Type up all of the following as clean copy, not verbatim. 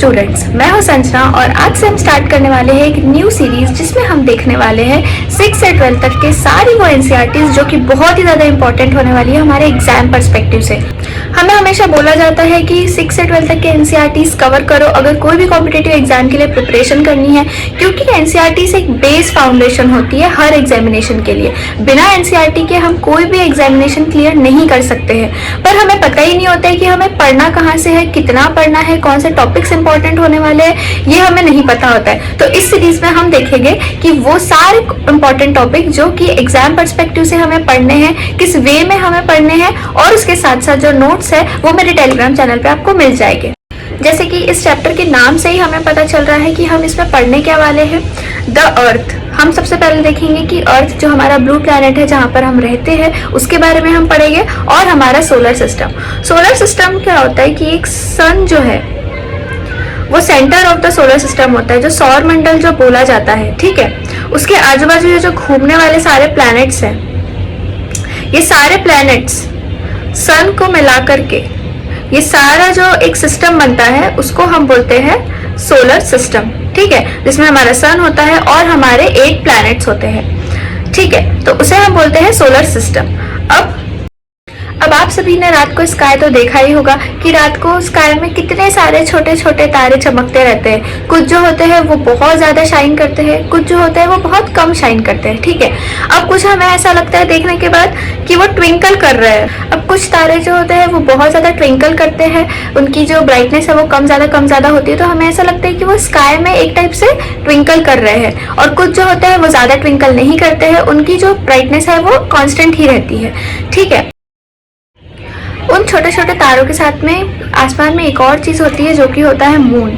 Students, मैं हूं संजना और आज से हम स्टार्ट करने वाले हैं एक न्यू सीरीज जिसमें हम देखने वाले हैं 6 से 12 तक के सारी वो एनसीईआरटीज जो कि बहुत ही ज़्यादा इंपॉर्टेंट होने वाली है हमारे एग्जाम पर्सपेक्टिव से। हमें हमेशा बोला जाता है कि 6 से 12 तक के एनसीईआरटीज कवर करो अगर कोई भी कॉम्पिटिटिव एग्जाम के लिए प्रिपरेशन करनी है, क्योंकि एनसीईआरटीज एक बेस फाउंडेशन होती है हर एग्जामिनेशन के लिए। बिना एनसीईआरटी के हम कोई भी एग्जामिनेशन क्लियर नहीं कर सकते हैं, पर हमें पता ही नहीं होता है कि हमें पढ़ना कहाँ से है, कितना पढ़ना है, कौन से टॉपिक्स इंपॉर्टेंट होने वाले हैं, ये हमें नहीं पता होता है। तो इस सीरीज में हम देखेंगे कि वो सारे इंपॉर्टेंट टॉपिक जो कि एग्जाम पर्सपेक्टिव से हमें पढ़ने हैं, किस वे में हमें पढ़ने हैं, और उसके साथ साथ जो नोट्स है वो मेरे टेलीग्राम चैनल पे आपको मिल जाएंगे। जैसे कि इस चैप्टर के नाम से ही हमें पता चल रहा है कि हम इसमें पढ़ने क्या वाले हैं। द अर्थ, हम सबसे पहले देखेंगे कि अर्थ जो हमारा ब्लू प्लैनेट है जहाँ पर हम रहते हैं उसके बारे में हम पढ़ेंगे, और हमारा सोलर सिस्टम। सोलर सिस्टम क्या होता है कि एक सन जो है वो centre of the solar system होता है, जो सौर मंडल जो बोला जाता है, ठीक है। उसके आजू बाजू ये जो घूमने वाले सारे प्लैनेट्स हैं, ये सारे प्लैनेट्स सन को मिला करके ये सारा जो एक सिस्टम बनता है उसको हम बोलते हैं सोलर सिस्टम, ठीक है, जिसमें हमारा सन होता है और हमारे 8 प्लैनेट्स होते हैं, ठीक है। तो उसे हम बोलते हैं सोलर सिस्टम। अब आप सभी ने रात को स्काई तो देखा ही होगा कि रात को स्काई में कितने सारे छोटे छोटे तारे चमकते रहते हैं। कुछ जो होते हैं वो बहुत ज़्यादा शाइन करते हैं, कुछ जो होते हैं वो बहुत कम शाइन करते हैं, ठीक है। अब कुछ हमें ऐसा लगता है देखने के बाद कि वो ट्विंकल कर रहे हैं। अब कुछ तारे जो होते हैं वो बहुत ज़्यादा ट्विंकल करते हैं, उनकी जो ब्राइटनेस है वो कम ज़्यादा होती है, तो हमें ऐसा लगता है कि वो स्काई में एक टाइप से ट्विंकल कर रहे हैं। और कुछ जो होते हैं वो ज़्यादा ट्विंकल नहीं करते हैं, उनकी जो ब्राइटनेस है वो कॉन्स्टेंट ही रहती है, ठीक है। उन छोटे छोटे तारों के साथ में आसमान में एक और चीज़ होती है जो कि होता है मून।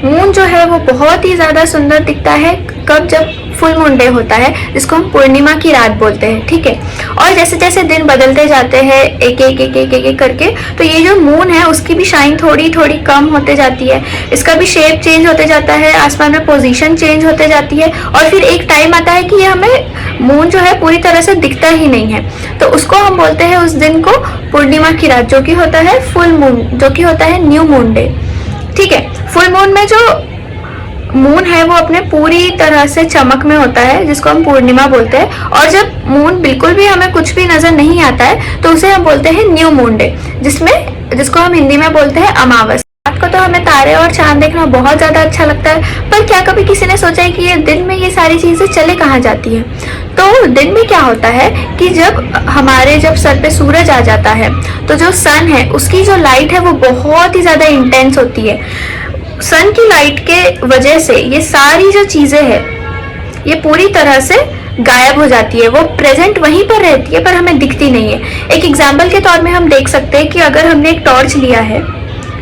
मून जो है वो बहुत ही ज़्यादा सुंदर दिखता है कब, जब फुल मून डे होता है, जिसको हम पूर्णिमा की रात बोलते हैं, ठीक है। और जैसे जैसे दिन बदलते जाते हैं एक एक करके, तो ये जो मून है उसकी भी शाइन थोड़ी थोड़ी कम होते जाती है, इसका भी शेप चेंज होते जाता है, आसमान में पोजीशन चेंज होते जाती है, और फिर एक टाइम आता है कि ये हमें मून जो है पूरी तरह से दिखता ही नहीं है, तो उसको हम बोलते हैं उस दिन को पूर्णिमा की रात, जो कि होता है फुल मून, जो कि होता है न्यू मून डे, ठीक है। फुल मून में जो मून है वो अपने पूरी तरह से चमक में होता है, जिसको हम पूर्णिमा बोलते हैं, और जब मून बिल्कुल भी हमें कुछ भी नजर नहीं आता है तो उसे हम बोलते हैं न्यू मून डे, जिसको हम हिंदी में बोलते हैं अमावस। रात को तो हमें तारे और चांद देखना बहुत ज्यादा अच्छा लगता है, पर क्या कभी किसी ने सोचा है कि ये दिन में ये सारी चीजें चले कहाँ जाती है? तो दिन में क्या होता है कि जब सर पे सूरज आ जाता है तो जो सन है उसकी जो लाइट है वो बहुत ही ज्यादा इंटेंस होती है। सन की लाइट के वजह से ये सारी जो चीजें हैं ये पूरी तरह से गायब हो जाती है, वो प्रेजेंट वहीं पर रहती है पर हमें दिखती नहीं है। एक एग्जाम्पल के तौर में हम देख सकते हैं कि अगर हमने एक टॉर्च लिया है,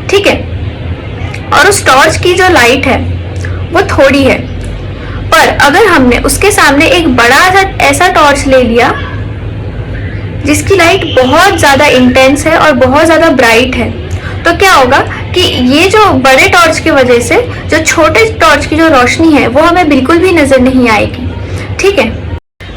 ठीक है, और उस टॉर्च की जो लाइट है वो थोड़ी है, पर अगर हमने उसके सामने एक बड़ा सा ऐसा टॉर्च ले लिया जिसकी लाइट बहुत ज्यादा इंटेंस है और बहुत ज्यादा ब्राइट है, तो क्या होगा कि ये जो बड़े टॉर्च की वजह से जो छोटे टॉर्च की जो रोशनी है वो हमें बिल्कुल भी नजर नहीं आएगी, ठीक है।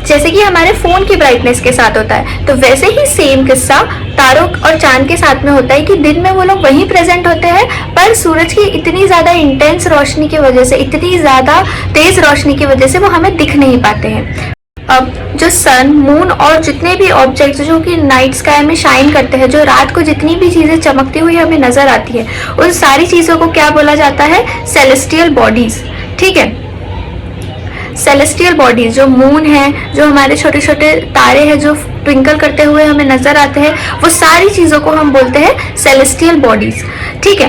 जैसे कि हमारे फोन की ब्राइटनेस के साथ होता है, तो वैसे ही सेम किस्सा तारों और चांद के साथ में होता है कि दिन में वो लोग वहीं प्रेजेंट होते हैं, पर सूरज की इतनी ज्यादा इंटेंस रोशनी की वजह से, इतनी ज्यादा तेज रोशनी की वजह से वो हमें दिख नहीं पाते हैं। अब जो सन, मून और जितने भी ऑब्जेक्ट्स जो कि नाइट स्काई में शाइन करते हैं, जो रात को जितनी भी चीजें चमकती हुई हमें नजर आती है, उन सारी चीजों को क्या बोला जाता है? सेलेस्टियल बॉडीज, ठीक है। सेलेस्टियल बॉडीज, जो मून है, जो हमारे छोटे छोटे तारे हैं जो ट्विंकल करते हुए हमें नजर आते हैं, वो सारी चीजों को हम बोलते हैं सेलेस्टियल बॉडीज, ठीक है।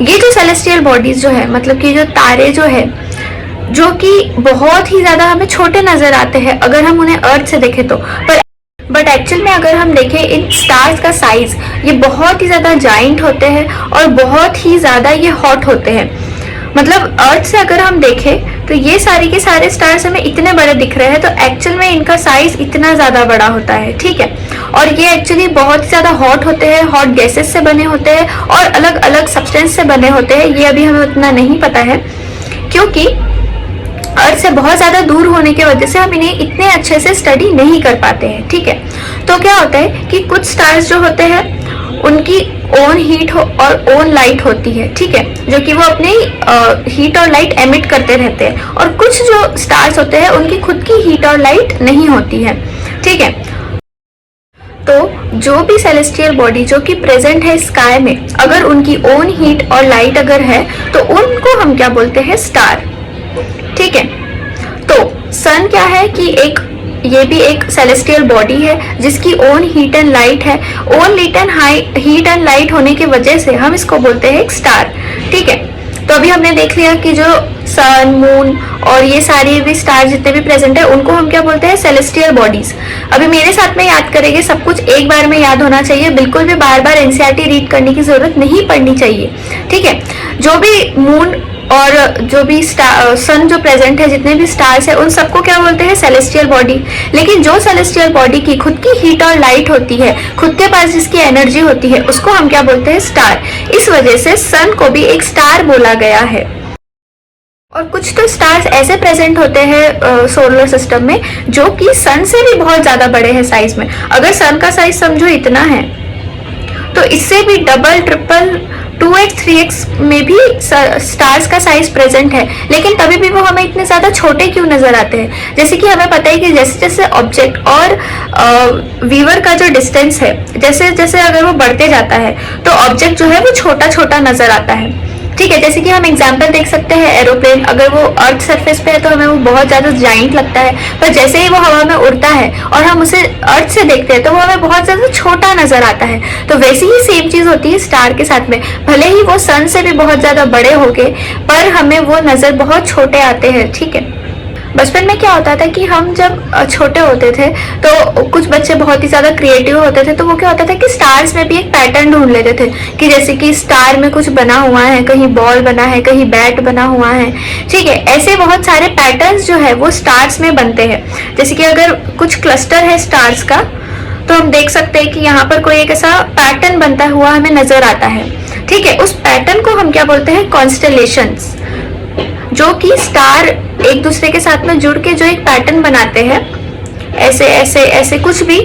ये जो सेलेस्टियल बॉडीज जो है, मतलब कि जो तारे जो है जो कि बहुत ही ज्यादा हमें छोटे नजर आते हैं अगर हम उन्हें अर्थ से देखें तो, बट एक्चुअल में अगर हम देखें इन स्टार्स का साइज, ये बहुत ही ज्यादा जाइंट होते हैं और बहुत ही ज्यादा ये हॉट होते हैं। मतलब अर्थ से अगर हम देखें तो ये सारे के सारे स्टार्स हमें इतने बड़े दिख रहे हैं, तो एक्चुअल में इनका साइज इतना ज्यादा बड़ा होता है, ठीक है। और ये एक्चुअली बहुत ही ज्यादा हॉट होते हैं, हॉट गैसेस से बने होते हैं और अलग अलग सब्सटेंस से बने होते हैं। ये अभी हमें उतना नहीं पता है क्योंकि अर्थ से बहुत ज्यादा दूर होने की वजह से हम इन्हें इतने अच्छे से स्टडी नहीं कर पाते हैं, ठीक है। तो क्या होता है कि कुछ स्टार्स जो होते हैं उनकी ओन हीट और ओन लाइट होती है, ठीक है, जो कि वो अपने हीट और लाइट एमिट करते रहते हैं। और कुछ जो स्टार्स होते हैं उनकी खुद की हीट और लाइट नहीं होती है, ठीक है। तो जो भी सेलेस्टियल बॉडी जो कि प्रेजेंट है स्काई में, अगर उनकी ओन हीट और लाइट अगर है तो उनको हम क्या बोलते हैं, स्टार, ठीक है। तो सन क्या है कि ये भी एक सेलेस्टियल बॉडी है जिसकी ओन हीट एंड लाइट है। ओन हीट एंड लाइट होने की वजह से हम इसको बोलते हैं एक स्टार, ठीक है। तो अभी हमने देख लिया कि जो सन, मून और ये सारे भी स्टार जितने भी प्रेजेंट है उनको हम क्या बोलते हैं, सेलेस्टियल बॉडीज। अभी मेरे साथ में याद करेंगे, सब कुछ एक बार में याद होना चाहिए, बिल्कुल भी बार बार एनसीईआरटी रीड करने की जरूरत नहीं पड़नी चाहिए, ठीक है। जो भी मून और जो भी सन जो प्रेजेंट है, जितने भी स्टार्स है, उन सबको क्या बोलते हैं, सेलेस्टियल बॉडी। लेकिन जो सेलेस्टियल बॉडी की खुद की हीट और लाइट होती है, खुद के पास जिसकी एनर्जी होती है, उसको हम क्या बोलते हैं, स्टार। इस वजह से सन को भी एक स्टार बोला गया है। और कुछ तो स्टार्स ऐसे प्रेजेंट होते हैं सोलर सिस्टम में जो कि सन से भी बहुत ज्यादा बड़े हैं साइज में। अगर सन का साइज समझो इतना है तो इससे भी डबल, ट्रिपल, 2x 3x में भी स्टार्स का साइज प्रेजेंट है, लेकिन तभी भी वो हमें इतने ज्यादा छोटे क्यों नजर आते हैं। जैसे कि हमें पता है कि जैसे जैसे ऑब्जेक्ट और व्यूअर का जो डिस्टेंस है, जैसे जैसे अगर वो बढ़ते जाता है तो ऑब्जेक्ट जो है वो छोटा छोटा नजर आता है, ठीक है। जैसे कि हम एग्जांपल देख सकते हैं, एरोप्लेन अगर वो अर्थ सरफेस पे है तो हमें वो बहुत ज्यादा जाइंट लगता है, पर जैसे ही वो हवा में उड़ता है और हम उसे अर्थ से देखते हैं तो वो हमें बहुत ज्यादा छोटा नजर आता है। तो वैसी ही सेम चीज होती है स्टार के साथ में, भले ही वो सन से भी बहुत ज्यादा बड़े हो गए पर हमें वो नजर बहुत छोटे आते हैं, ठीक है। बचपन में क्या होता था कि हम जब छोटे होते थे तो कुछ बच्चे बहुत ही ज्यादा क्रिएटिव होते थे, तो वो क्या होता था कि स्टार्स में भी एक पैटर्न ढूंढ लेते थे कि जैसे कि स्टार में कुछ बना हुआ है, कहीं बॉल बना है, कहीं बैट बना हुआ है, ठीक है। ऐसे बहुत सारे पैटर्न्स जो है वो स्टार्स में बनते हैं। जैसे कि अगर कुछ क्लस्टर है स्टार्स का तो हम देख सकते हैं कि यहाँ पर कोई एक ऐसा पैटर्न बनता हुआ हमें नजर आता है, ठीक है। उस पैटर्न को हम क्या बोलते हैं, कॉन्स्टेलेशंस। जो कि स्टार एक दूसरे के साथ में जुड़ के जो एक पैटर्न बनाते हैं, ऐसे ऐसे ऐसे कुछ भी,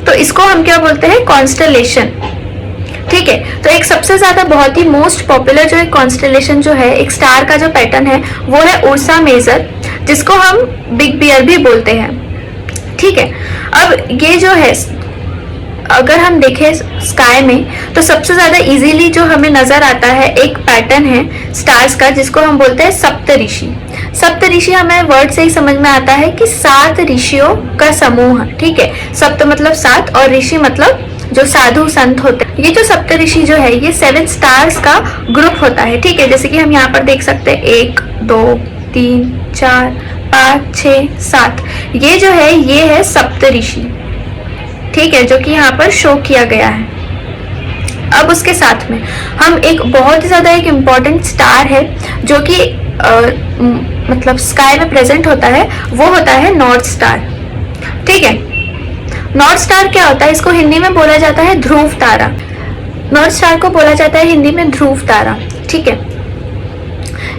तो इसको हम क्या बोलते हैं, कॉन्स्टेलेशन, ठीक है। तो एक सबसे ज्यादा बहुत ही मोस्ट पॉपुलर जो एक कॉन्स्टेलेशन जो है, एक स्टार का जो पैटर्न है वो है उर्सा मेजर, जिसको हम बिग बियर भी बोलते हैं, ठीक है। अब ये जो है अगर हम देखें स्काई में तो सबसे ज्यादा इजीली जो हमें नजर आता है एक पैटर्न है स्टार्स का, जिसको हम बोलते हैं सप्तऋषि। सप्तऋषि हमें वर्ड से ही समझ में आता है कि 7 ऋषियों का समूह, ठीक है। सप्त मतलब 7 और ऋषि मतलब जो साधु संत होते हैं। ये जो सप्तऋषि जो है ये 7 स्टार्स का ग्रुप होता है, ठीक है। जैसे कि हम यहाँ पर देख सकते हैं 1 2 3 4 5 6 7, ये जो है ये है सप्तऋषि, ठीक है, जो कि यहाँ पर शो किया गया है। अब उसके साथ में हम एक बहुत ही ज्यादा एक इम्पॉर्टेंट स्टार है जो कि मतलब स्काई में प्रेजेंट होता है, वो होता है नॉर्थ स्टार, ठीक है। नॉर्थ स्टार क्या होता है, इसको हिंदी में बोला जाता है ध्रुव तारा। नॉर्थ स्टार को बोला जाता है हिंदी में ध्रुव तारा, ठीक है।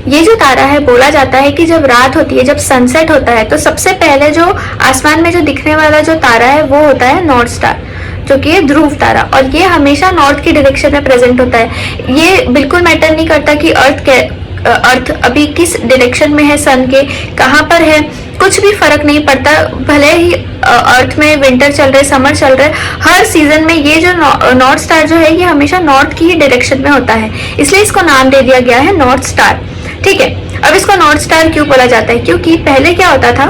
ये जो तारा है, बोला जाता है कि जब रात होती है, जब सनसेट होता है, तो सबसे पहले जो आसमान में जो दिखने वाला जो तारा है वो होता है नॉर्थ स्टार, जो कि है ध्रुव तारा। और ये हमेशा नॉर्थ की डायरेक्शन में प्रेजेंट होता है। ये बिल्कुल मैटर नहीं करता कि अर्थ अभी किस डायरेक्शन में है, सन के कहाँ पर है, कुछ भी फर्क नहीं पड़ता। भले ही अर्थ में विंटर चल रहे, समर चल रहे, हर सीजन में ये जो नॉर्थ स्टार जो है ये हमेशा नॉर्थ की ही डायरेक्शन में होता है, इसलिए इसको नाम दे दिया गया है नॉर्थ स्टार, ठीक है। अब इसको नॉर्थ स्टार क्यों बोला जाता है, क्योंकि पहले क्या होता था,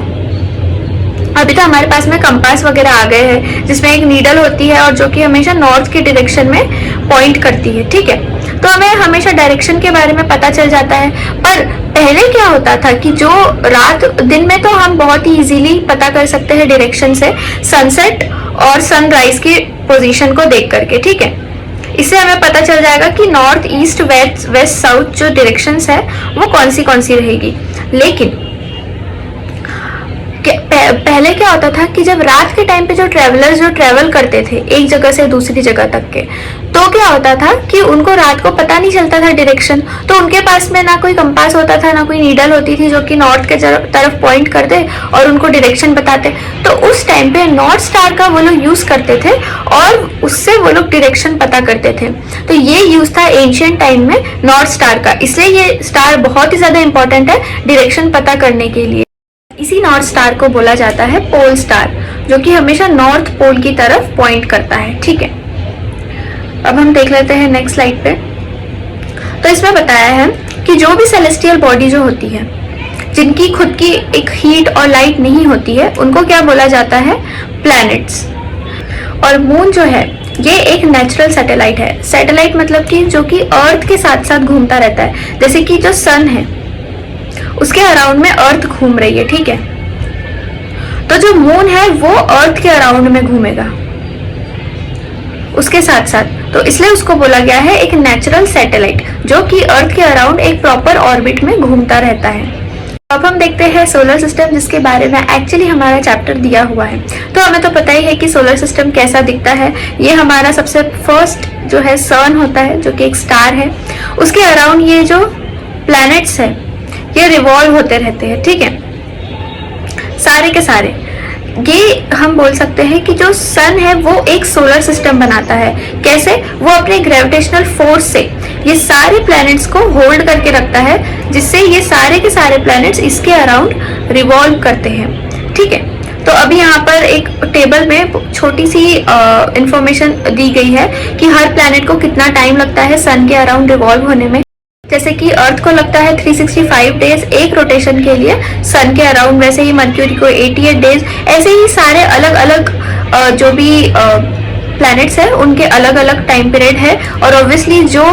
अभी तो हमारे पास में कंपास वगैरह आ गए हैं जिसमें एक नीडल होती है और जो कि हमेशा नॉर्थ की डायरेक्शन में पॉइंट करती है, ठीक है। तो हमें हमेशा डायरेक्शन के बारे में पता चल जाता है। पर पहले क्या होता था कि जो रात, दिन में तो हम बहुत ही इजीली पता कर सकते हैं डायरेक्शन से, सनसेट और सनराइज की पोजीशन को देख करके, ठीक है। इससे हमें पता चल जाएगा कि नॉर्थ, ईस्ट, वेस्ट, साउथ जो डायरेक्शंस है वो कौन सी रहेगी। लेकिन पहले क्या होता था कि जब रात के टाइम पे जो ट्रेवलर्स जो ट्रेवल करते थे एक जगह से दूसरी जगह तक के, तो तो क्या होता था कि उनको रात को पता नहीं चलता था डायरेक्शन, तो उनके पास में ना कोई कंपास होता था, ना कोई नीडल होती थी जो कि नॉर्थ के तरफ पॉइंट कर दे और उनको डायरेक्शन बताते। तो उस टाइम पे नॉर्थ स्टार का वो लोग यूज करते थे और उससे वो लोग डायरेक्शन पता करते थे। तो ये यूज था एंशिएंट टाइम में नॉर्थ स्टार का, इसलिए ये स्टार बहुत ही ज्यादा इंपॉर्टेंट है डायरेक्शन पता करने के लिए। इसी नॉर्थ स्टार को बोला जाता है पोल स्टार, जो कि हमेशा नॉर्थ पोल की तरफ पॉइंट करता है। ठीक है, अब हम देख लेते हैं नेक्स्ट स्लाइड पे। तो इसमें बताया है कि जो भी सेलेस्टियल बॉडी जो होती है, जिनकी खुद की एक हीट और लाइट नहीं होती है, उनको क्या बोला जाता है? प्लैनेट्स। और मून जो है ये एक नेचुरल सैटेलाइट है। सैटेलाइट मतलब कि जो कि अर्थ के साथ साथ घूमता रहता है, जैसे कि जो सन है उसके अराउंड में अर्थ घूम रही है। ठीक है, तो जो मून है वो अर्थ के अराउंड में घूमेगा उसके साथ साथ, तो इसलिए उसको बोला गया है एक नेचुरल सैटेलाइट जो कि अर्थ के अराउंड एक प्रॉपर ऑर्बिट में घूमता रहता है। अब हम देखते हैं सोलर सिस्टम, जिसके बारे में एक्चुअली हमारा चैप्टर दिया हुआ है। तो हमें तो पता ही है कि सोलर सिस्टम कैसा दिखता है। ये हमारा सबसे फर्स्ट जो है सन होता है, जो कि एक स्टार है। उसके अराउंड ये जो प्लैनेट्स है ये रिवॉल्व होते रहते हैं। ठीक है, सारे के सारे। ये हम बोल सकते हैं कि जो सन है वो एक सोलर सिस्टम बनाता है। कैसे? वो अपने ग्रेविटेशनल फोर्स से ये सारे प्लैनेट्स को होल्ड करके रखता है, जिससे ये सारे के सारे प्लैनेट्स इसके अराउंड रिवॉल्व करते हैं। ठीक है, तो अभी यहाँ पर एक टेबल में छोटी सी इंफॉर्मेशन दी गई है कि हर प्लैनेट को कितना टाइम लगता है सन के अराउंड रिवॉल्व होने में। जैसे कि अर्थ को लगता है 365 डेज एक रोटेशन के लिए सन के अराउंड, वैसे ही मर्क्यूरी को 88 डेज। ऐसे ही सारे अलग अलग जो भी प्लैनेट्स है उनके अलग अलग टाइम पीरियड है। और ऑब्वियसली जो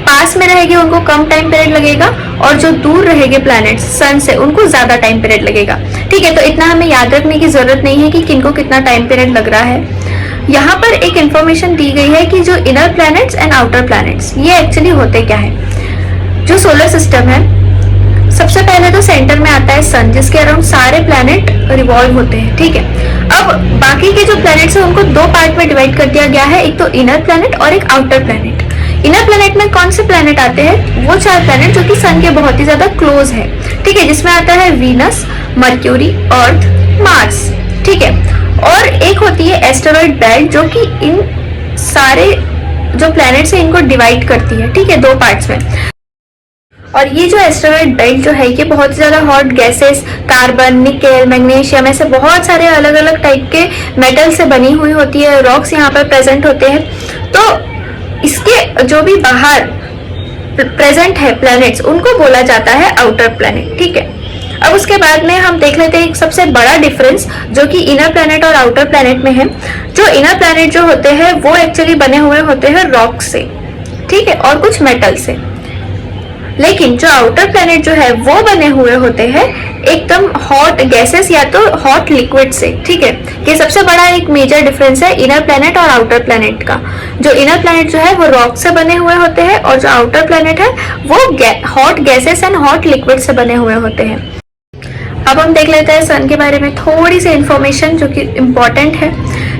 पास में रहेंगे उनको कम टाइम पीरियड लगेगा, और जो दूर रहेंगे प्लैनेट्स सन से उनको ज्यादा टाइम पीरियड लगेगा। ठीक है, तो इतना हमें याद रखने की जरूरत नहीं है कि किनको कितना टाइम पीरियड लग रहा है। यहाँ पर एक इंफॉर्मेशन दी गई है कि जो inner planets and outer planets ये एक्चुअली होते क्या है। जो सोलर सिस्टम है, सबसे पहले तो सेंटर में आता है सन, जिसके अराउंड सारे प्लैनेट रिवॉल्व होते हैं। ठीक है, अब बाकी के जो प्लैनेट्स हैं उनको दो पार्ट में डिवाइड कर दिया गया है, एक तो इनर प्लैनेट और एक आउटर प्लैनेट। इनर प्लैनेट में कौन से प्लैनेट आते हैं? वो 4 प्लैनेट जो कि सन के बहुत ही ज्यादा क्लोज है। ठीक है, जिसमें आता है वीनस, मर्क्यूरी, अर्थ, मार्स। ठीक है, और एक होती है एस्टेरॉइड बेल्ट, जो कि इन सारे जो प्लैनेट्स है इनको डिवाइड करती है। ठीक है, 2 पार्ट्स में। और ये जो एस्टेरॉइड बेल्ट जो है ये बहुत ज्यादा hot gases, carbon, nickel, magnesium, ऐसे बहुत सारे अलग अलग टाइप के मेटल से बनी हुई होती है। रॉक्स यहाँ पर प्रेजेंट होते हैं। तो इसके जो भी बाहर प्रेजेंट है प्लैनेट्स, उनको बोला जाता है आउटर प्लैनेट। ठीक है, अब उसके बाद में हम देख लेते हैं एक सबसे बड़ा डिफरेंस जो कि इनर प्लैनेट और आउटर प्लैनेट में है। जो इनर प्लैनेट जो होते हैं वो एक्चुअली बने हुए होते हैं रॉक से, ठीक है, और कुछ मेटल से। लेकिन जो आउटर प्लैनेट जो है वो बने हुए होते हैं एकदम हॉट गैसेस या तो हॉट लिक्विड से। ठीक है, ये सबसे बड़ा एक मेजर डिफरेंस है इनर प्लैनेट और आउटर प्लैनेट का। जो इनर प्लैनेट जो है वो रॉक से बने हुए होते हैं, और जो आउटर प्लैनेट है वो hot gases and hot liquid से बने हुए होते हैं। अब हम देख लेते हैं सन के बारे में थोड़ी सी इंफॉर्मेशन जो कि इम्पोर्टेंट है।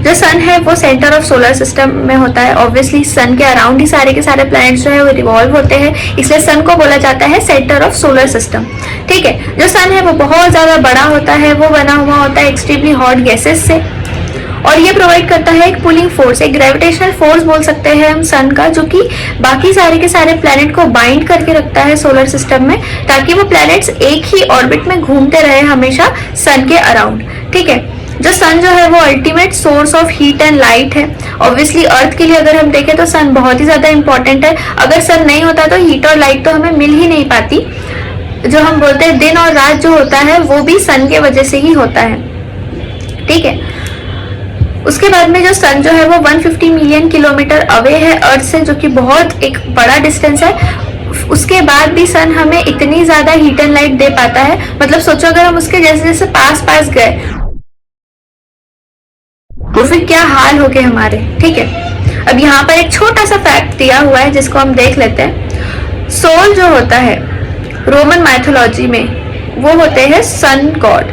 जो सन है वो सेंटर ऑफ सोलर सिस्टम में होता है। ऑब्वियसली सन के अराउंड ही सारे के सारे प्लैनेट्स जो है वो रिवॉल्व होते हैं, इसलिए सन को बोला जाता है सेंटर ऑफ सोलर सिस्टम। ठीक है, जो सन है वो बहुत ज्यादा बड़ा होता है, वो बना हुआ होता है एक्सट्रीमली हॉट गैसेस से, और ये प्रोवाइड करता है एक पुलिंग फोर्स, एक ग्रेविटेशनल फोर्स बोल सकते हैं हम सन का, जो कि बाकी सारे के सारे प्लैनेट को बाइंड करके रखता है सोलर सिस्टम में, ताकि वो प्लैनेट्स एक ही ऑर्बिट में घूमते रहे हमेशा सन के अराउंड। ठीक है, जो सन जो है वो ultimate source of heat and light है। ऑब्वियसली अर्थ के लिए अगर हम देखें तो सन बहुत ही ज्यादा इंपॉर्टेंट है। अगर सन नहीं होता तो हीट और लाइट तो हमें मिल ही नहीं पाती। जो हम बोलते हैं दिन और रात जो होता है वो भी सन के वजह से ही होता है। ठीक है, उसके बाद में जो सन जो है वो 150 मिलियन किलोमीटर अवे है अर्थ से, जो कि बहुत एक बड़ा डिस्टेंस है। उसके बाद भी सन हमें इतनी ज्यादा हीट एंड लाइट दे पाता है, मतलब सोचो अगर हम उसके जैसे जैसे पास पास गए तो फिर क्या हाल हो गए हमारे। ठीक है, अब यहाँ पर एक छोटा सा फैक्ट दिया हुआ है जिसको हम देख लेते हैं। सोल जो होता है रोमन माइथोलॉजी में वो होते हैं सन गॉड।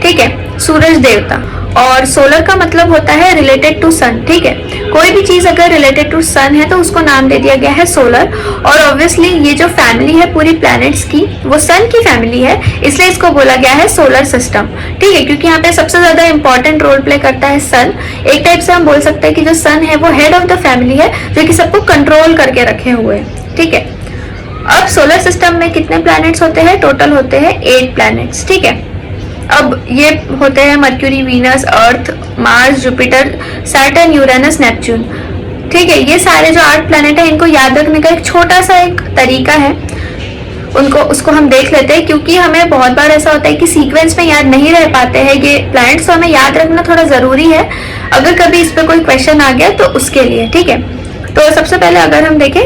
ठीक है, सूरज देवता, और सोलर का मतलब होता है रिलेटेड टू सन, ठीक है। कोई भी चीज अगर रिलेटेड टू सन है तो उसको नाम दे दिया गया है सोलर। और ऑब्वियसली ये जो फैमिली है पूरी प्लैनेट्स की वो सन की फैमिली है, इसलिए इसको बोला गया है सोलर सिस्टम, ठीक है। क्योंकि यहाँ पे सबसे ज्यादा इंपॉर्टेंट रोल प्ले करता है सन। एक टाइप से हम बोल सकते हैं कि जो सन है वो हेड ऑफ द फैमिली है, जो कि सबको कंट्रोल करके रखे हुए है, ठीक है। अब सोलर सिस्टम में कितने प्लैनेट्स होते हैं? टोटल होते हैं 8 प्लैनेट्स, ठीक है। अब ये होते हैं Mercury, Venus, Earth, Mars, Jupiter, Saturn, Uranus, Neptune, ठीक है। ये सारे जो 8 प्लैनेट है इनको याद रखने का एक छोटा सा एक तरीका है, उसको हम देख लेते हैं। क्योंकि हमें बहुत बार ऐसा होता है कि सीक्वेंस में याद नहीं रह पाते हैं ये प्लैनेट्स, तो हमें याद रखना थोड़ा जरूरी है अगर कभी इस पर कोई क्वेश्चन आ गया तो उसके लिए, ठीक है। तो सबसे पहले अगर हम देखें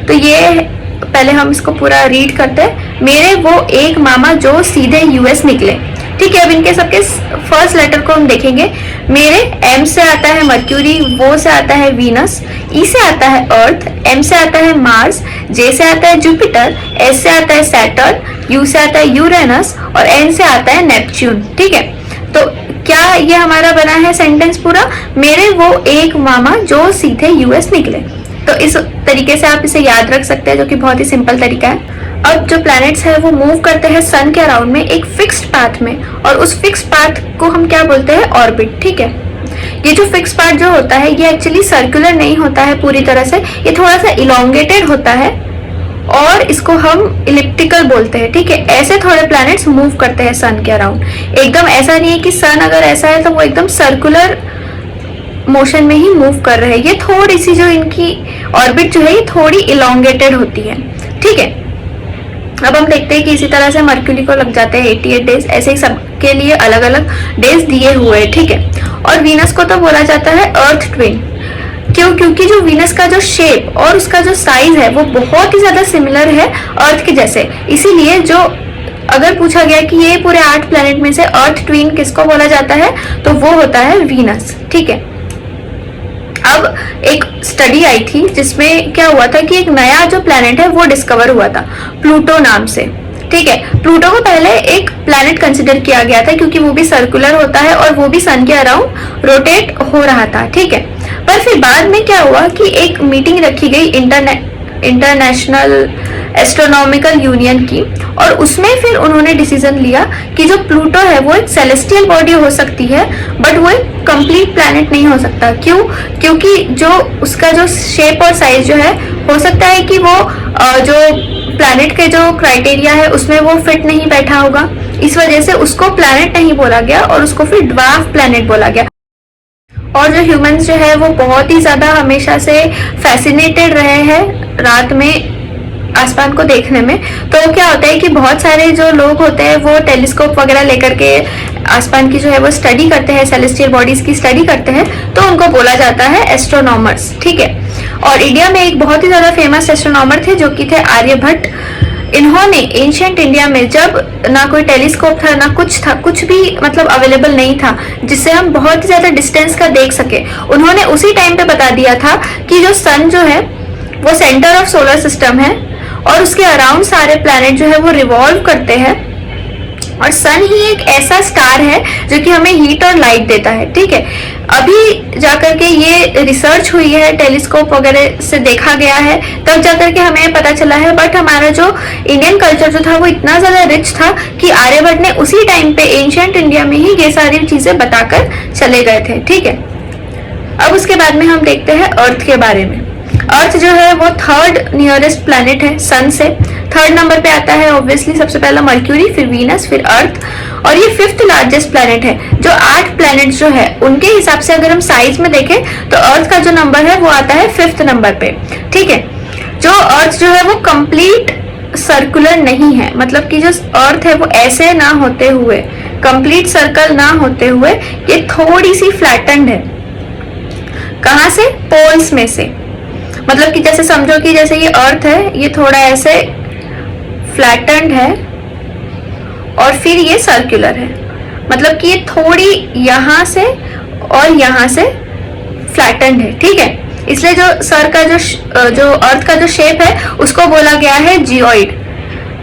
तो ये पहले हम इसको पूरा रीड करते हैं। मेरे वो एक मामा जो सीधे यूएस निकले, ठीक है। अब इनके सबके फर्स्ट लेटर को हम देखेंगे। मेरे एम से आता है मर्क्यूरी, वो से आता है वीनस, ई से आता है अर्थ, एम से आता है मार्स, जे से आता है जुपिटर, एस से आता है सैटर्न, यू से आता है यूरेनस और एन से आता है नेपच्यून, ठीक है। तो क्या ये हमारा बना है सेंटेंस पूरा, मेरे वो एक मामा जो सीधे यूएस निकले। तो इस तरीके से आप इसे याद रख सकते हैं, जो कि बहुत ही सिंपल तरीका है। अब जो प्लैनेट्स है वो मूव करते हैं सन के अराउंड में एक फिक्स्ड पाथ में, और उस फिक्स्ड पाथ को हम क्या बोलते हैं? ऑर्बिट, ठीक है। ये जो फिक्स्ड पाथ जो होता है ये एक्चुअली सर्कुलर नहीं होता है पूरी तरह से, ये थोड़ा सा इलोंगेटेड होता है और इसको हम इलिप्टिकल बोलते हैं, ठीक है। ऐसे थोड़े प्लैनेट्स मूव करते हैं सन के अराउंड। एकदम ऐसा नहीं है कि सन अगर ऐसा है तो वो एकदम सर्कुलर मोशन में ही मूव कर रहे हैं। ये थोड़ी सी जो इनकी ऑर्बिट जो है ये थोड़ी इलोंगेटेड होती है, ठीक है। अब हम देखते हैं कि इसी तरह से मर्क्यूरी को लग जाते हैं 88 डेज, ऐसे ही सबके लिए अलग अलग डेज दिए हुए हैं, ठीक है। और वीनस को तो बोला जाता है अर्थ ट्विन, क्यों? क्योंकि जो वीनस का जो शेप और उसका जो साइज है वो बहुत ही ज्यादा सिमिलर है अर्थ के जैसे। इसीलिए जो अगर पूछा गया कि ये पूरे 8 प्लैनेट में से अर्थ ट्विन किसको बोला जाता है तो वो होता है वीनस, ठीक है। अब एक स्टडी आई थी जिसमें क्या हुआ था कि एक नया जो प्लैनेट है वो डिस्कवर हुआ था प्लूटो नाम से, ठीक है। प्लूटो को पहले एक प्लैनेट कंसिडर किया गया था क्योंकि वो भी सर्कुलर होता है और वो भी सन के अराउंड रोटेट हो रहा था, ठीक है। पर फिर बाद में क्या हुआ कि एक मीटिंग रखी गई इंटरनेशनल एस्ट्रोनॉमिकल यूनियन की, और उसमें फिर उन्होंने डिसीजन लिया कि जो प्लूटो है वो एक सेलेस्टियल बॉडी हो सकती है बट वो एक कंप्लीट प्लैनेट नहीं हो सकता। क्यों? क्योंकि जो उसका जो शेप और साइज जो है हो सकता है कि वो जो प्लैनेट के जो क्राइटेरिया है उसमें वो फिट नहीं बैठा होगा, इस वजह से उसको प्लैनेट नहीं बोला गया और उसको फिर ड्वार्फ प्लैनेट बोला गया। और जो ह्यूमंस जो है वो बहुत ही ज्यादा हमेशा से फैसिनेटेड रहे हैं रात में आसमान को देखने में। तो क्या होता है कि बहुत सारे जो लोग होते हैं वो टेलीस्कोप वगैरह लेकर के आसमान की जो है वो स्टडी करते हैं, सेलेस्टियल बॉडीज की स्टडी करते हैं, तो उनको बोला जाता है एस्ट्रोनॉमर्स, ठीक है। और इंडिया में एक बहुत ही ज्यादा फेमस एस्ट्रोनॉमर थे जो कि थे आर्यभट्ट। इन्होंने एंशिएंट इंडिया में जब ना कोई टेलीस्कोप था ना कुछ था, कुछ भी मतलब अवेलेबल नहीं था जिससे हम बहुत ही ज्यादा डिस्टेंस का देख सके, उन्होंने उसी टाइम पे बता दिया था कि जो सन जो है वो सेंटर ऑफ सोलर सिस्टम है और उसके अराउंड सारे प्लैनेट जो है वो रिवॉल्व करते हैं, और सन ही एक ऐसा स्टार है जो कि हमें हीट और लाइट देता है, ठीक है। अभी जाकर के ये रिसर्च हुई है, टेलीस्कोप वगैरह से देखा गया है, तब जाकर के हमें पता चला है। बट हमारा जो इंडियन कल्चर जो था वो इतना ज्यादा रिच था कि आर्यभट्ट ने उसी टाइम पे एंशिएंट इंडिया में ही ये सारी चीजें बताकर चले गए थे, ठीक है। अब उसके बाद में हम देखते हैं अर्थ के बारे में। अर्थ जो है वो 3rd नियरेस्ट प्लैनेट है सन से। 3rd नंबर पे आता है ऑब्वियसली सबसे पहला मर्क्यूरी, फिर वीनस, फिर अर्थ, और ये 5th लार्जेस्ट प्लैनेट है। जो 8 प्लैनेट जो है उनके हिसाब से अगर हम साइज में देखें तो अर्थ का जो नंबर है वो आता है 5th नंबर पे, ठीक है। जो अर्थ जो है वो कंप्लीट सर्कुलर नहीं है, मतलब कि जो अर्थ है वो ऐसे ना होते हुए, कंप्लीट सर्कल ना होते हुए ये थोड़ी सी फ्लैटेंड है। कहां से? पोल्स में से। मतलब कि जैसे समझो कि जैसे ये अर्थ है ये थोड़ा ऐसे फ्लैटेंड है और फिर ये सर्कुलर है, मतलब कि ये थोड़ी यहां से और यहां से फ्लैटेंड है, ठीक है। इसलिए जो सर का जो अर्थ का जो शेप है उसको बोला गया है जियोइड,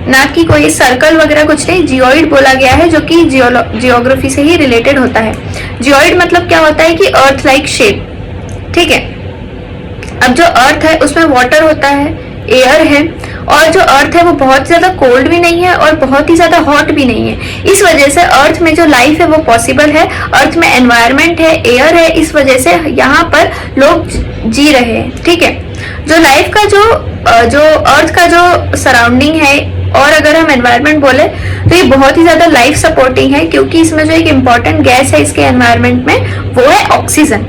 ना कि कोई सर्कल वगैरह कुछ नहीं, जियोइड बोला गया है जो कि जियोग्राफी से ही रिलेटेड होता है। जियोइड मतलब क्या होता है कि अर्थ लाइक शेप, ठीक है। अब जो अर्थ है उसमें वाटर होता है, एयर है, और जो अर्थ है वो बहुत ज्यादा कोल्ड भी नहीं है और बहुत ही ज्यादा हॉट भी नहीं है। इस वजह से अर्थ में जो लाइफ है वो पॉसिबल है, अर्थ में एनवायरनमेंट है, एयर है, इस वजह से यहाँ पर लोग जी रहे हैं, ठीक है। जो लाइफ का जो अर्थ का जो सराउंडिंग है, और अगर हम एनवायरनमेंट बोले तो ये बहुत ही ज्यादा लाइफ सपोर्टिंग है, क्योंकि इसमें जो एक इम्पॉर्टेंट गैस है इसके एनवायरनमेंट में वो है ऑक्सीजन,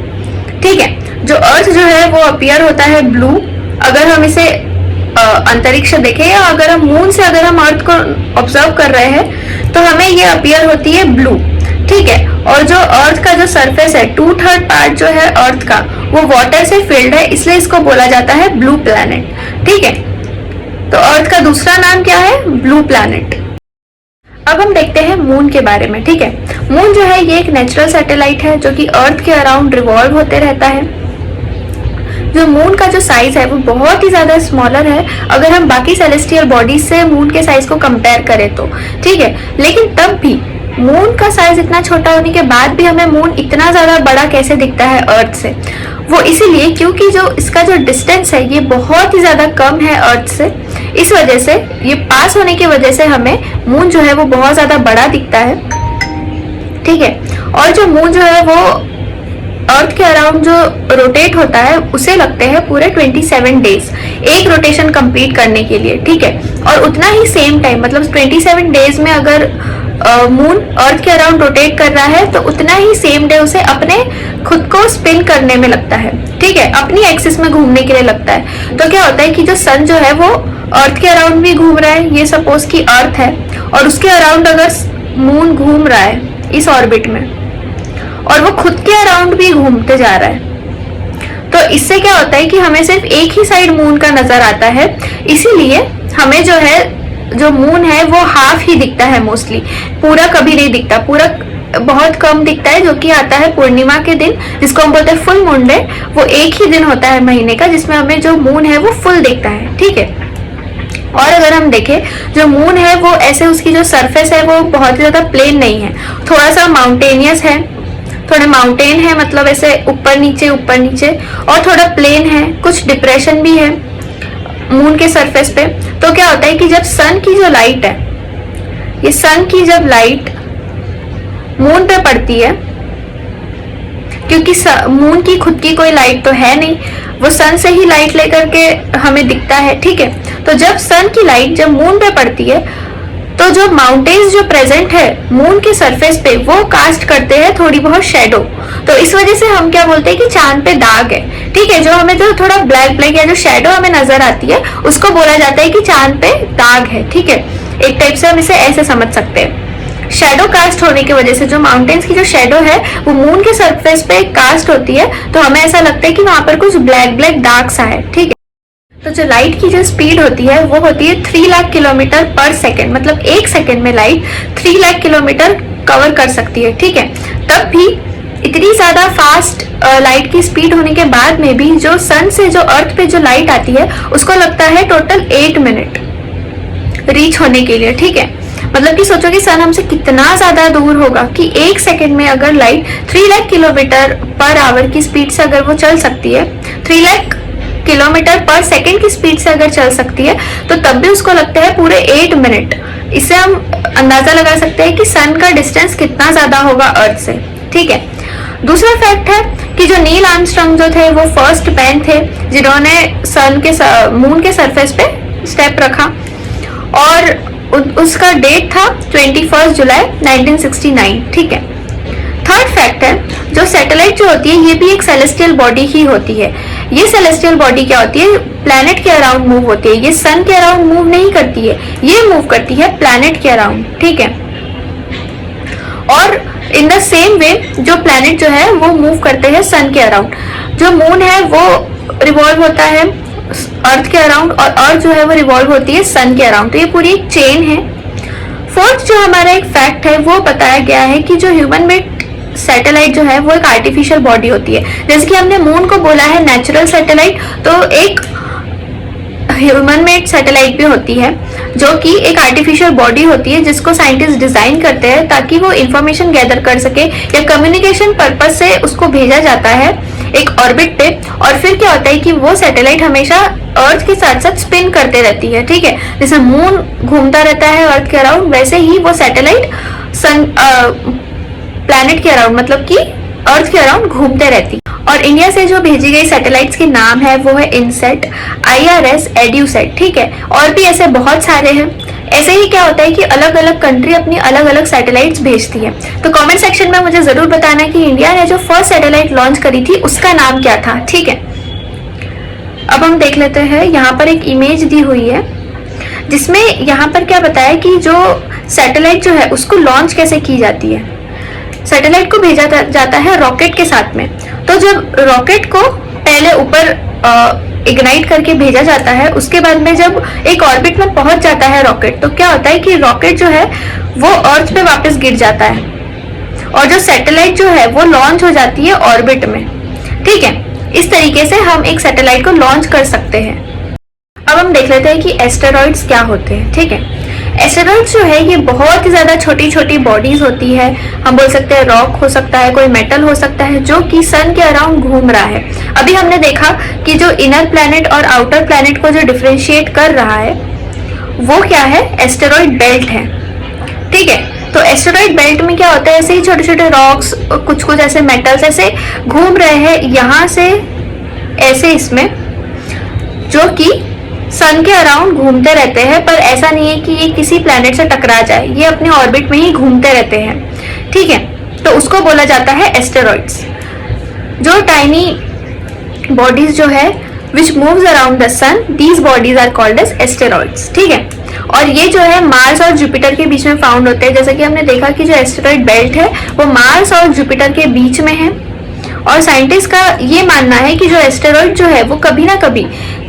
ठीक है। जो अर्थ जो है वो अपीयर होता है ब्लू, अगर हम इसे अंतरिक्ष देखें, या अगर हम मून से अगर हम अर्थ को ऑब्जर्व कर रहे हैं तो हमें ये अपीयर होती है ब्लू, ठीक है। और जो अर्थ का जो सरफेस है, 2/3 पार्ट जो है अर्थ का वो वाटर से फिल्ड है, इसलिए इसको बोला जाता है ब्लू प्लैनेट, ठीक है। तो अर्थ का दूसरा नाम क्या है? Blue planet. अब हम देखते हैं मून के बारे में, ठीक है। मून जो है ये एक नेचुरल सैटेलाइट है जो कि अर्थ के अराउंड रिवॉल्व होते रहता है। जो मून का जो साइज है वो बहुत ही ज्यादा स्मॉलर है अगर हम बाकी सेलेस्टियल बॉडीज से मून के साइज को कंपेयर करें तो, ठीक है। लेकिन तब भी मून का साइज इतना छोटा होने के बाद भी हमें मून इतना ज्यादा बड़ा कैसे दिखता है अर्थ से? वो इसीलिए क्योंकि जो इसका जो डिस्टेंस है ये बहुत ही ज्यादा कम है अर्थ से, इस वजह से ये पास होने की वजह से हमें मून जो है वो बहुत ज्यादा बड़ा दिखता है, ठीक है। और जो मून जो है वो अर्थ के अराउंड जो रोटेट होता है उसे लगते हैं पूरे 27 डेज एक रोटेशन कंप्लीट करने के लिए, ठीक है। और उतना ही सेम टाइम, मतलब 27 डेज में अगर मून अर्थ के अराउंड रोटेट कर रहा है तो उतना ही सेम डे उसे अपने खुद को स्पिन करने में लगता है, ठीक है, अपनी एक्सिस में घूमने के लिए लगता है। तो क्या होता है कि जो सन जो है वो अर्थ के अराउंड भी घूम रहा है, ये सपोज कि अर्थ है, और उसके अराउंड अगर मून घूम रहा है इस ऑर्बिट में, और वो खुद के अराउंड भी घूमते जा रहा है, तो इससे क्या होता है कि हमें सिर्फ एक ही साइड मून का नजर आता है। इसीलिए हमें जो है जो मून है वो हाफ ही दिखता है, मोस्टली पूरा कभी नहीं दिखता, पूरा बहुत कम दिखता है, जो कि आता है पूर्णिमा के दिन, जिसको हम बोलते हैं फुल मून डे। वो एक ही दिन होता है महीने का जिसमें हमें जो मून है वो फुल दिखता है, ठीक है। और अगर हम देखें जो मून है वो ऐसे उसकी जो सरफेस है वो बहुत ज्यादा प्लेन नहीं है, थोड़ा सा माउंटेनियस है, थोड़े माउंटेन है, मतलब ऐसे ऊपर नीचे, और थोड़ा प्लेन है, कुछ डिप्रेशन भी है मून के सरफेस पे। तो क्या होता है कि जब सन की जो लाइट है, ये सन की जब लाइट मून पे पड़ती है, क्योंकि मून की खुद की कोई लाइट तो है नहीं, वो सन से ही लाइट लेकर के हमें दिखता है, ठीक है। तो जब सन की लाइट जब मून पे पड़ती है तो जो माउंटेन्स जो प्रेजेंट है मून के सरफेस पे वो कास्ट करते हैं थोड़ी बहुत शेडो। तो इस वजह से हम क्या बोलते हैं कि चांद पे दाग है, ठीक है। जो हमें जो थोड़ा ब्लैक ब्लैक या जो शेडो हमें नजर आती है उसको बोला जाता है कि चांद पे दाग है, ठीक है। एक टाइप से हम इसे ऐसे समझ सकते हैं। शेडो कास्ट होने की वजह से जो माउंटेन्स की जो शेडो है वो मून के सरफेस पे कास्ट होती है, तो हमें ऐसा लगता है कि वहां पर कुछ ब्लैक ब्लैक दाग सा है, ठीक है। तो जो लाइट की जो स्पीड होती है वो होती है 3 लाख किलोमीटर पर सेकेंड, मतलब एक सेकेंड में लाइट 3 लाख किलोमीटर कवर कर सकती है, ठीक है। तब भी इतनी ज्यादा फास्ट लाइट की स्पीड होने के बाद में भी जो सन से जो अर्थ पे जो लाइट आती है उसको लगता है टोटल 8 मिनट रीच होने के लिए, ठीक है। मतलब कि सोचो कि सन हमसे कितना ज्यादा दूर होगा कि एक सेकेंड में अगर light 3 lakh kilometre per hour की स्पीड से अगर वो चल सकती है, 3 लाख किलोमीटर पर सेकेंड की स्पीड से अगर चल सकती है, तो तब भी उसको लगता है पूरे 8 मिनट। इससे हम अंदाजा लगा सकते हैं कि सन का डिस्टेंस कितना ज्यादा होगा अर्थ से, ठीक है। दूसरा फैक्ट है कि जो नील आर्मस्ट्रांग जो थे वो फर्स्ट मैन थे जिन्होंने मून के सरफेस पे स्टेप रखा, और उसका डेट था 21 जुलाई 1969, ठीक है। थर्ड फैक्ट है जो सैटेलाइट जो होती है ये भी एक सेलेस्टियल बॉडी ही होती है। ये सेलेस्टियल बॉडी क्या होती है? प्लैनेट के अराउंड मूव होती है, ये सन के अराउंड मूव नहीं करती है, ये मूव करती है प्लैनेट के अराउंड, ठीक है। और इन द सेम वे जो प्लैनेट जो है वो मूव करते हैं सन के अराउंड। जो मून है वो रिवॉल्व होता है अर्थ के अराउंड, और अर्थ जो है वो रिवॉल्व होती है सन के अराउंड। तो ये पूरी एक चेन है। फोर्थ जो हमारा एक फैक्ट है वो बताया गया है कि जो ह्यूमन मेड सैटेलाइट जो है वो एक आर्टिफिशियल बॉडी होती है। जैसे कि हमने मून को बोला है नेचुरल सैटेलाइट, तो एक ह्यूमन मेड सैटेलाइट भी होती है, जो कि एक आर्टिफिशियल बॉडी होती है जिसको साइंटिस्ट डिजाइन करते हैं ताकि वो इंफॉर्मेशन गैदर कर सके या कम्युनिकेशन पर्पज से उसको भेजा जाता है एक ऑर्बिट पे। और फिर क्या होता है कि वो सैटेलाइट हमेशा अर्थ के साथ साथ स्पिन करते रहती है, ठीक है। जैसे मून घूमता रहता है अर्थ के अराउंड, वैसे ही वो सैटेलाइट सन प्लैनेट के अराउंड, मतलब कि अर्थ के अराउंड घूमते रहती। और इंडिया से जो भेजी गई सैटेलाइट्स के नाम है वो है इनसेट, IRS, एड्यूसेट, ठीक है। और भी ऐसे बहुत सारे हैं। ऐसे ही क्या होता है कि अलग अलग कंट्री अपनी अलग अलग सैटेलाइट्स भेजती है। तो कमेंट सेक्शन में मुझे जरूर बताना कि इंडिया ने जो फर्स्ट सैटेलाइट लॉन्च करी थी उसका नाम क्या था, ठीक है। अब हम देख लेते हैं, यहाँ पर एक इमेज दी हुई है जिसमें यहाँ पर क्या बताया कि जो सैटेलाइट जो है उसको लॉन्च कैसे की जाती है। सैटेलाइट को भेजा जाता है रॉकेट के साथ में। तो जब रॉकेट को पहले ऊपर इग्नाइट करके भेजा जाता है, उसके बाद में जब एक ऑर्बिट में पहुंच जाता है रॉकेट, तो क्या होता है कि रॉकेट जो है वो अर्थ पे वापस गिर जाता है और जो सैटेलाइट जो है वो लॉन्च हो जाती है ऑर्बिट में, ठीक है। इस तरीके से हम एक सैटेलाइट को लॉन्च कर सकते हैं। अब हम देख लेते हैं कि एस्टेरॉइड्स क्या होते हैं, ठीक है। एस्टेरॉइड्स जो है ये बहुत ही ज्यादा छोटी छोटी बॉडीज होती है। हम बोल सकते हैं रॉक हो सकता है, कोई मेटल हो सकता है, जो कि सन के अराउंड घूम रहा है। अभी हमने देखा कि जो इनर प्लैनेट और आउटर प्लैनेट को जो डिफरेंशिएट कर रहा है वो क्या है, एस्टेरॉइड बेल्ट है, ठीक है। तो एस्टेरॉइड बेल्ट में क्या होता है, ऐसे ही छोटे छोटे रॉक्स, कुछ कुछ ऐसे मेटल्स ऐसे घूम रहे हैं यहाँ से ऐसे इसमें, जो कि सन के अराउंड घूमते रहते हैं। पर ऐसा नहीं है कि ये किसी प्लैनेट से टकरा जाए, ये अपने ऑर्बिट में ही घूमते रहते हैं, ठीक है। तो उसको बोला जाता है एस्टेरॉइड्स। जो टाइनी बॉडीज जो है which moves around the sun, these bodies are called as asteroids, ठीक है। और ये जो है मार्स और जुपिटर के बीच में फाउंड होते हैं। जैसा कि हमने देखा कि जो एस्टेरॉइड बेल्ट है वो मार्स और जुपिटर के बीच में है। और साइंटिस्ट का ये मानना है कि जो एस्टेरॉइड जो है वो कभी ना कभी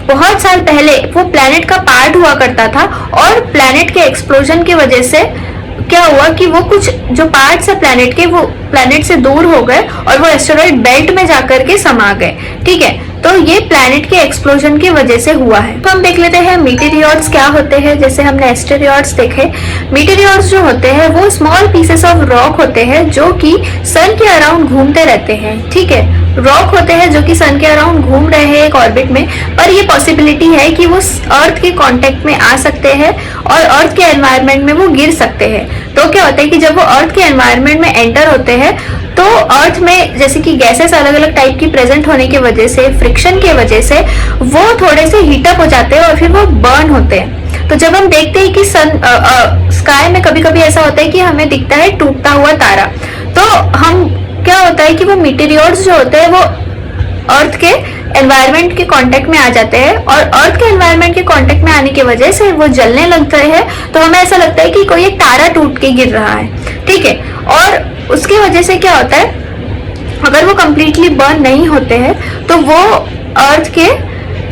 बहुत साल पहले वो प्लैनेट का पार्ट हुआ करता था, और प्लैनेट के एक्सप्लोजन की वजह से क्या हुआ कि वो कुछ जो पार्ट्स है प्लैनेट के वो प्लैनेट से दूर हो गए और वो एस्टेरॉइड बेल्ट में जाकर के समा गए, ठीक है। तो ये प्लैनेट के एक्सप्लोजन की वजह से हुआ है। तो हम देख लेते हैं मीटेरियड्स क्या होते हैं। जैसे हमने एस्टेरॉइड्स देखे, मीटेरियड्स जो होते हैं वो स्मॉल पीसेस ऑफ रॉक होते हैं जो कि सन के अराउंड घूमते रहते हैं, ठीक है। रॉक होते हैं जो कि सन के अराउंड घूम रहे हैं एक ऑर्बिट में, पर ये पॉसिबिलिटी है कि वो अर्थ के कांटेक्ट में आ सकते हैं और अर्थ के एनवायरनमेंट में वो गिर सकते हैं। तो क्या होता है कि जब वो अर्थ के एनवायरनमेंट में एंटर होते हैं तो अर्थ में जैसे कि गैसेस अलग अलग टाइप की प्रेजेंट होने की वजह से, फ्रिक्शन की वजह से वो थोड़े से हीटअप हो जाते हैं और फिर वो बर्न होते हैं। तो जब हम देखते हैं कि स्काई में कभी कभी ऐसा होता है कि हमें दिखता है टूटता हुआ तारा, तो हम क्या होता है कि वो मीटेरियड्स जो होते हैं वो अर्थ के एनवायरनमेंट के कांटेक्ट में आ जाते हैं, और अर्थ के एनवायरनमेंट के कांटेक्ट में आने की वजह से वो जलने लगते हैं। तो हमें ऐसा लगता है कि कोई एक तारा टूट के गिर रहा है, ठीक है। और उसकी वजह से क्या होता है, अगर वो कंप्लीटली बर्न नहीं होते हैं तो वो अर्थ के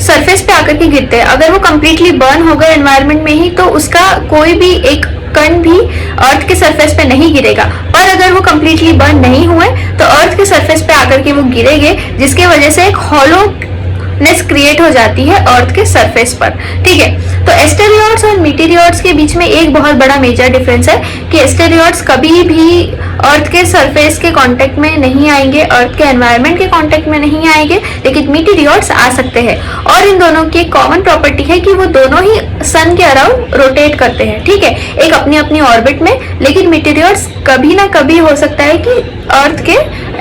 सरफेस पे आकर के गिरते हैं। अगर वो कंप्लीटली बर्न हो गए एनवायरनमेंट में ही तो उसका कोई भी एक कण भी अर्थ के सरफेस पे नहीं गिरेगा। पर अगर वो कंप्लीटली बर्न नहीं हुए तो अर्थ के सरफेस पे आकर के वो गिरेंगे, जिसकी वजह से एक हॉलोनेस क्रिएट हो जाती है अर्थ के सरफेस पर, ठीक है। तो एस्टेरॉइड्स और मीटेरियड्स के बीच में एक बहुत बड़ा मेजर डिफरेंस है कि एस्टेरॉइड्स कभी भी अर्थ के सरफेस के कांटेक्ट में नहीं आएंगे, अर्थ के एनवायरनमेंट के कांटेक्ट में नहीं आएंगे, लेकिन मीटेरियड्स आ सकते हैं। और इन दोनों की एक कॉमन प्रॉपर्टी है कि वो दोनों ही सन के अराउंड रोटेट करते हैं, ठीक है, एक अपनी अपनी ऑर्बिट में। लेकिन मीटेरियड्स कभी ना कभी हो सकता है कि अर्थ के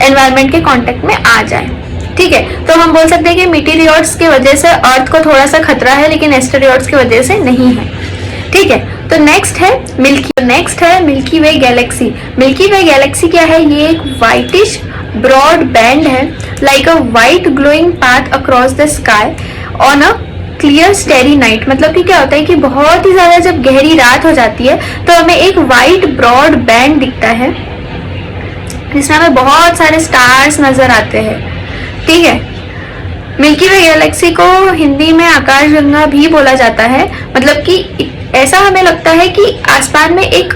एनवायरनमेंट के कांटेक्ट में आ जाए, ठीक है। तो हम बोल सकते हैं कि मीटेरियड्स की वजह से अर्थ को थोड़ा सा खतरा है, लेकिन एस्टेरॉइड्स की वजह से नहीं है, ठीक है। तो नेक्स्ट है मिल्की वे गैलेक्सी। मिल्की वे गैलेक्सी क्या है, ये एक व्हाइटिश ब्रॉड बैंड है, like a white glowing path across the sky on a clear स्टेरी night. मतलब कि क्या होता है कि बहुत ही ज्यादा जब गहरी रात हो जाती है तो हमें एक व्हाइट ब्रॉड बैंड दिखता है जिसमें हमें बहुत सारे स्टार्स नजर आते हैं, ठीक है। मिल्की वे गैलेक्सी को हिंदी में आकाशगंगा भी बोला जाता है। मतलब कि ऐसा हमें लगता है कि आसमान में एक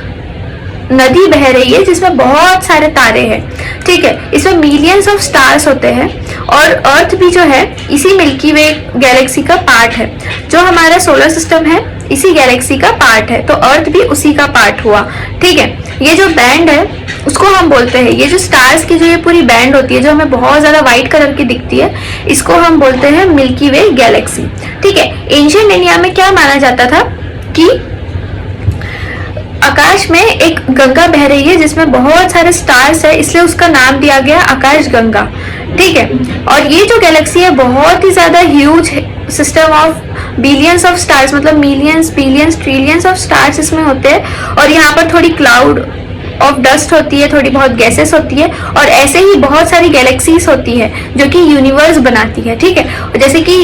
नदी बह रही है जिसमें बहुत सारे तारे हैं, ठीक है। इसमें मिलियंस ऑफ स्टार्स होते हैं और अर्थ भी जो है इसी मिल्की वे गैलेक्सी का पार्ट है। जो हमारा सोलर सिस्टम है इसी गैलेक्सी का पार्ट है, तो अर्थ भी उसी का पार्ट हुआ। ठीक है, ये जो बैंड है उसको हम बोलते हैं, ये जो स्टार्स की जो ये पूरी बैंड होती है जो हमें बहुत ज्यादा व्हाइट कलर की दिखती है, इसको हम बोलते हैं मिल्की वे गैलेक्सी। ठीक है, एंशिएंट इंडिया में क्या माना जाता था कि आकाश में एक गंगा बह रही है जिसमें बहुत सारे स्टार्स है, इसलिए उसका नाम दिया गया आकाश गंगा। ठीक है, और ये जो गैलेक्सी है बहुत ही ज्यादा huge system of billions of stars, मतलब millions billions trillions of stars इसमें होते हैं। और यहाँ पर थोड़ी क्लाउड ऑफ डस्ट होती है, थोड़ी बहुत गैसेस होती है, और ऐसे ही बहुत सारी गैलेक्सीज होती है जो कि यूनिवर्स बनाती है। ठीक है, जैसे कि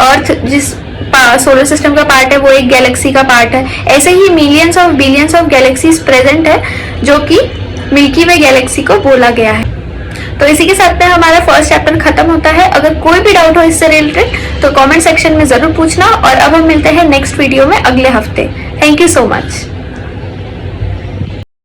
अर्थ जिस सोलर सिस्टम का पार्ट है वो एक गैलेक्सी का पार्ट है, ऐसे ही millions of billions of galaxies present है जो कि मिल्की वे गैलेक्सी को बोला गया है। तो इसी के साथ में हमारा फर्स्ट चैप्टर खत्म होता है। अगर कोई भी डाउट हो इससे रिलेटेड तो कमेंट सेक्शन में जरूर पूछना, और अब हम मिलते हैं नेक्स्ट वीडियो में अगले हफ्ते। Thank you so much.